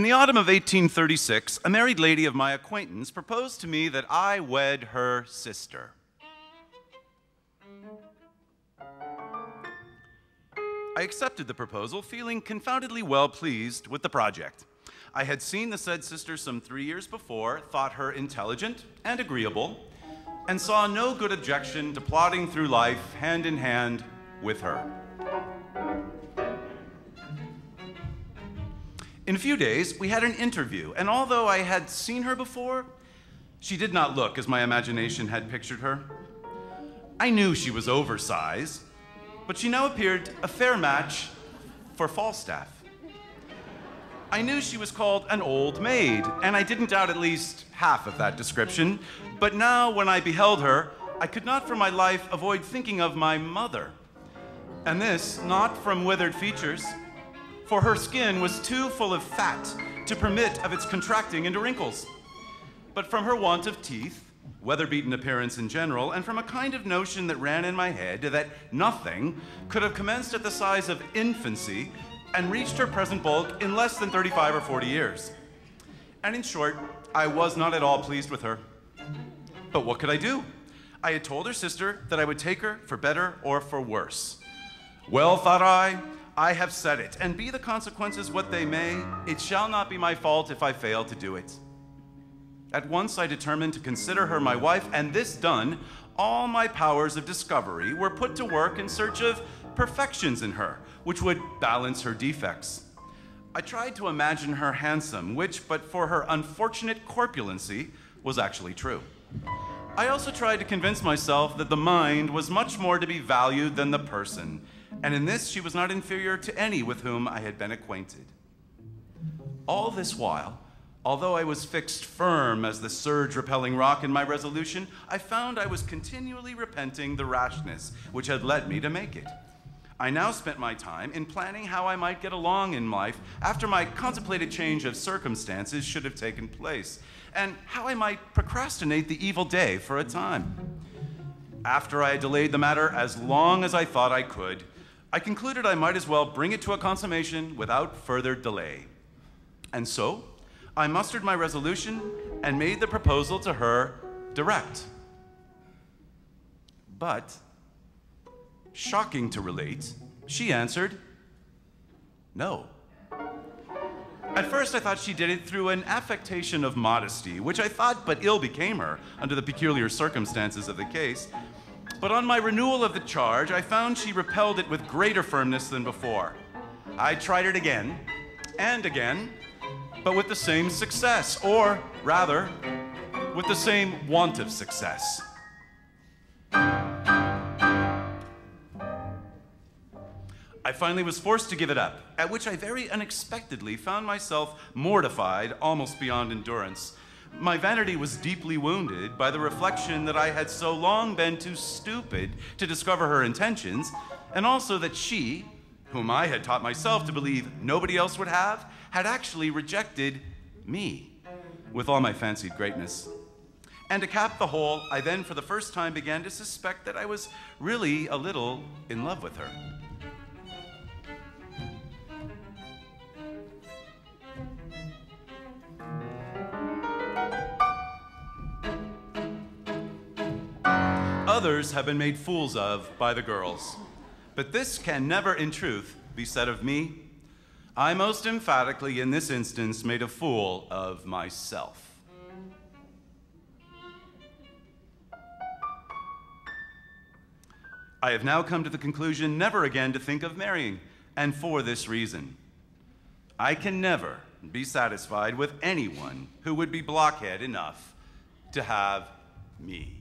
In the autumn of 1836, a married lady of my acquaintance proposed to me that I wed her sister. I accepted the proposal, feeling confoundedly well pleased with the project. I had seen the said sister some 3 years before, thought her intelligent and agreeable, and saw no good objection to plodding through life hand in hand with her. In a few days, we had an interview, and although I had seen her before, she did not look as my imagination had pictured her. I knew she was oversized, but she now appeared a fair match for Falstaff. I knew she was called an old maid, and I didn't doubt at least half of that description, but now when I beheld her, I could not for my life avoid thinking of my mother. And this, not from withered features, for her skin was too full of fat to permit of its contracting into wrinkles, but from her want of teeth, weather-beaten appearance in general, and from a kind of notion that ran in my head that nothing could have commenced at the size of infancy and reached her present bulk in less than 35 or 40 years. And in short, I was not at all pleased with her. But what could I do? I had told her sister that I would take her for better or for worse. Well, thought I have said it, and be the consequences what they may, it shall not be my fault if I fail to do it. At once I determined to consider her my wife, and this done, all my powers of discovery were put to work in search of perfections in her, which would balance her defects. I tried to imagine her handsome, which, but for her unfortunate corpulency, was actually true. I also tried to convince myself that the mind was much more to be valued than the person, and in this she was not inferior to any with whom I had been acquainted. All this while, although I was fixed firm as the surge-repelling rock in my resolution, I found I was continually repenting the rashness which had led me to make it. I now spent my time in planning how I might get along in life after my contemplated change of circumstances should have taken place, and how I might procrastinate the evil day for a time. After I had delayed the matter as long as I thought I could, I concluded I might as well bring it to a consummation without further delay. And so, I mustered my resolution and made the proposal to her direct. But, shocking to relate, she answered, no. At first I thought she did it through an affectation of modesty, which I thought but ill became her under the peculiar circumstances of the case. But on my renewal of the charge, I found she repelled it with greater firmness than before. I tried it again and again, but with the same success, or rather, with the same want of success. I finally was forced to give it up, at which I very unexpectedly found myself mortified almost beyond endurance. My vanity was deeply wounded by the reflection that I had so long been too stupid to discover her intentions, and also that she, whom I had taught myself to believe nobody else would have, had actually rejected me with all my fancied greatness. And to cap the whole, I then for the first time began to suspect that I was really a little in love with her. Others have been made fools of by the girls, but this can never in truth be said of me. I most emphatically in this instance made a fool of myself. I have now come to the conclusion never again to think of marrying, and for this reason. I can never be satisfied with anyone who would be blockhead enough to have me.